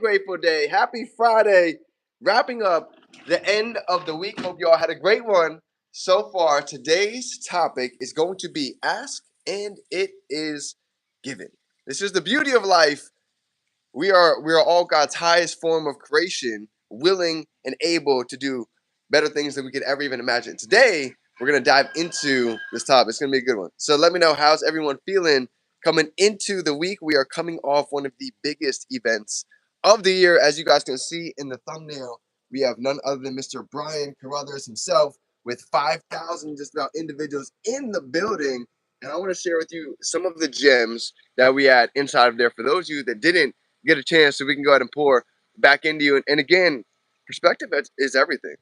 grateful day. Happy Friday. Wrapping up the end of the week. Hope you all had a great one so far. Today's topic is going to be ask and it is given. This is the beauty of life. We are all God's highest form of creation, willing and able to do better things than we could ever even imagine. Today, we're going to dive into this topic. It's going to be a good one. So let me know, how's everyone feeling coming into the week? We are coming off one of the biggest events of the year. As you guys can see in the thumbnail, we have none other than Mr. Brian Carruthers himself with 5,000 just about individuals in the building. And I want to share with you some of the gems that we had inside of there for those of you that didn't get a chance, so we can go ahead and pour back into you. And again, perspective is everything.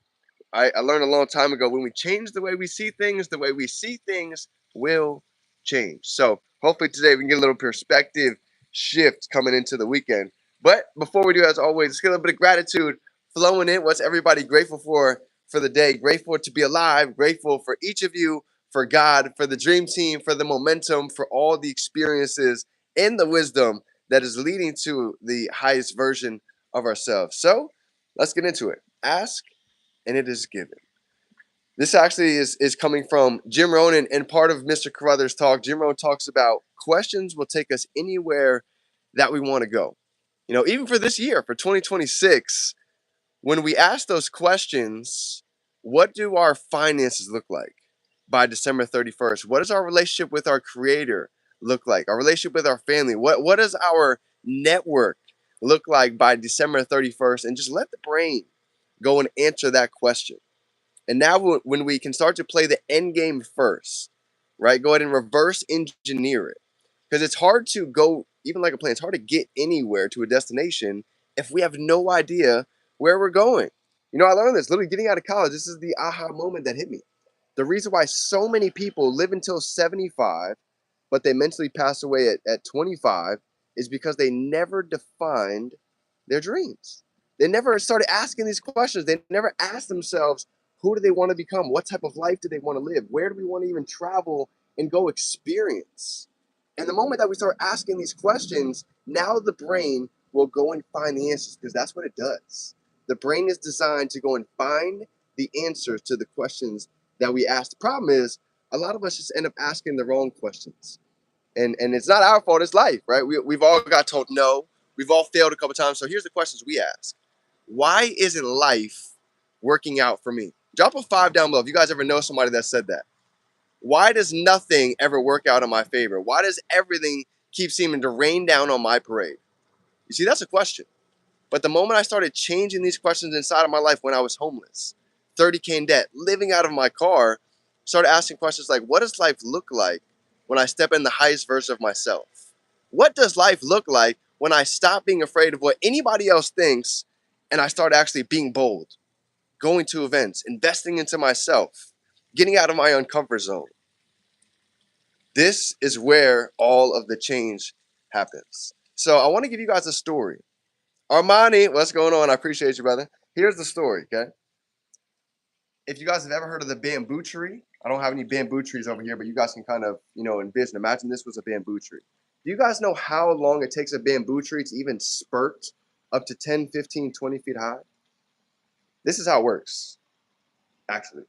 I learned a long time ago, when we change the way we see things will change. So hopefully today we can get a little perspective shift coming into the weekend. But before we do, as always, let's get a little bit of gratitude flowing in. What's everybody grateful for the day? Grateful to be alive, grateful for each of you, for God, for the dream team, for the momentum, for all the experiences and the wisdom that is leading to the highest version of ourselves. So let's get into it. Ask and it is given. This actually is coming from Jim Rohn and part of Mr. Carruthers' talk. Jim Rohn talks about questions will take us anywhere that we want to go. You know, even for this year, for 2026, when we ask those questions, what do our finances look like by December 31st? What does our relationship with our creator look like? Our relationship with our family? What does our network look like by December 31st? And just let the brain go and answer that question. And now when we can start to play the end game first, right? Go ahead and reverse engineer it. Because it's hard to go, even like a plane, it's hard to get anywhere to a destination if we have no idea where we're going. You know, I learned this literally getting out of college. This is the aha moment that hit me. The reason why so many people live until 75, but they mentally pass away at 25 is because they never defined their dreams. They never started asking these questions. They never asked themselves, who do they want to become? What type of life do they want to live? Where do we want to even travel and go experience? And the moment that we start asking these questions, now the brain will go and find the answers, because that's what it does. The brain is designed to go and find the answers to the questions that we ask. The problem is, a lot of us just end up asking the wrong questions. And it's not our fault, it's life, right? We've all got told no. We've all failed a couple times. So here's the questions we ask. Why isn't life working out for me? Drop a 5 down below if you guys ever know somebody that said that. Why does nothing ever work out in my favor? Why does everything keep seeming to rain down on my parade? You see, that's a question. But the moment I started changing these questions inside of my life, when I was homeless, 30K in debt, living out of my car, started asking questions like, what does life look like when I step in the highest version of myself? What does life look like when I stop being afraid of what anybody else thinks and I start actually being bold, going to events, investing into myself, getting out of my own comfort zone? This is where all of the change happens. So I want to give you guys a story. Armani, what's going on? I appreciate you, brother. Here's the story, okay? If you guys have ever heard of the bamboo tree, I don't have any bamboo trees over here, but you guys can kind of, envision. Imagine this was a bamboo tree. Do you guys know how long it takes a bamboo tree to even spurt up to 10, 15, 20 feet high? This is how it works, actually.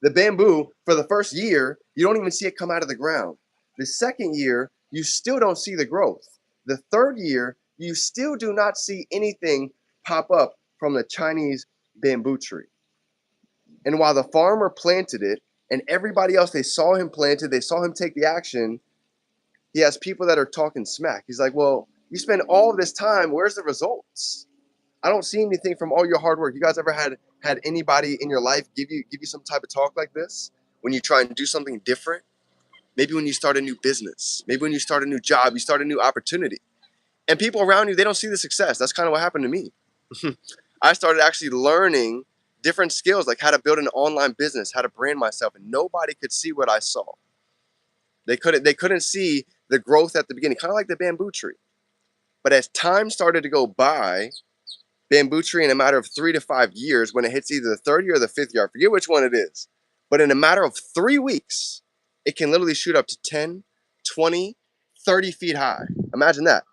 The bamboo, for the first year, you don't even see it come out of the ground. The second year, you still don't see the growth. The third year, you still do not see anything pop up from the Chinese bamboo tree. And while the farmer planted it, and everybody else, they saw him plant it, they saw him take the action, he has people that are talking smack. He's like, well, you spend all this time, where's the results? I don't see anything from all your hard work. You guys ever had anybody in your life give you some type of talk like this when you try and do something different? Maybe when you start a new business, maybe when you start a new job, you start a new opportunity. And people around you, they don't see the success. That's kind of what happened to me. I started actually learning different skills, like how to build an online business, how to brand myself, and nobody could see what I saw. They couldn't see the growth at the beginning, kind of like the bamboo tree. But as time started to go by, bamboo tree, in a matter of 3 to 5 years, when it hits either the third year or the fifth year, I forget which one it is, but in a matter of 3 weeks, it can literally shoot up to 10, 20, 30 feet high. Imagine that.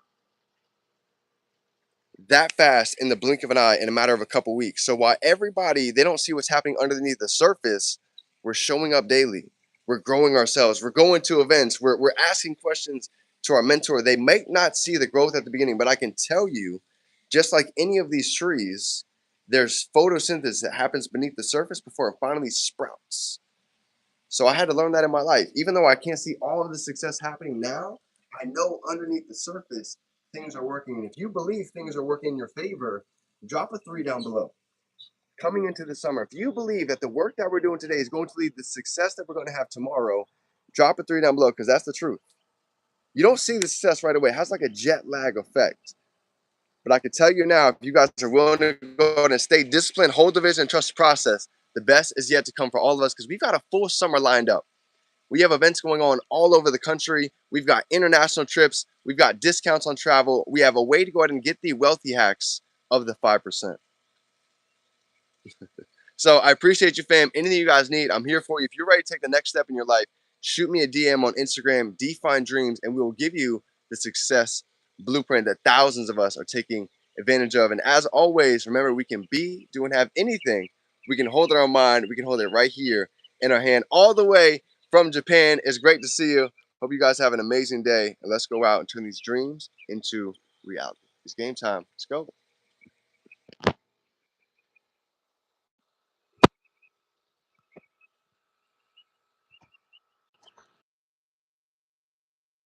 that fast in the blink of an eye in a matter of a couple weeks. So while everybody, they don't see what's happening underneath the surface, we're showing up daily. We're growing ourselves. We're going to events. We're asking questions to our mentor. They might not see the growth at the beginning, but I can tell you, just like any of these trees, there's photosynthesis that happens beneath the surface before it finally sprouts. So I had to learn that in my life. Even though I can't see all of the success happening now, I know underneath the surface things are working. And if you believe things are working in your favor, drop a 3 down below. Coming into the summer, if you believe that the work that we're doing today is going to lead to the success that we're going to have tomorrow, drop a 3 down below, because that's the truth. You don't see the success right away. It has like a jet lag effect. But I can tell you now, if you guys are willing to go and stay disciplined, hold the vision, and trust the process, the best is yet to come for all of us, because we've got a full summer lined up. We have events going on all over the country. We've got international trips. We've got discounts on travel. We have a way to go ahead and get the wealthy hacks of the 5%. So I appreciate you, fam. Anything you guys need, I'm here for you. If you're ready to take the next step in your life, shoot me a DM on Instagram, Define Dreams, and we will give you the success blueprint that thousands of us are taking advantage of. And as always, remember, we can be, do, and have anything. We can hold it in our mind. We can hold it right here in our hand, all the way from Japan. It's great to see you. Hope you guys have an amazing day. And let's go out and turn these dreams into reality. It's game time. Let's go.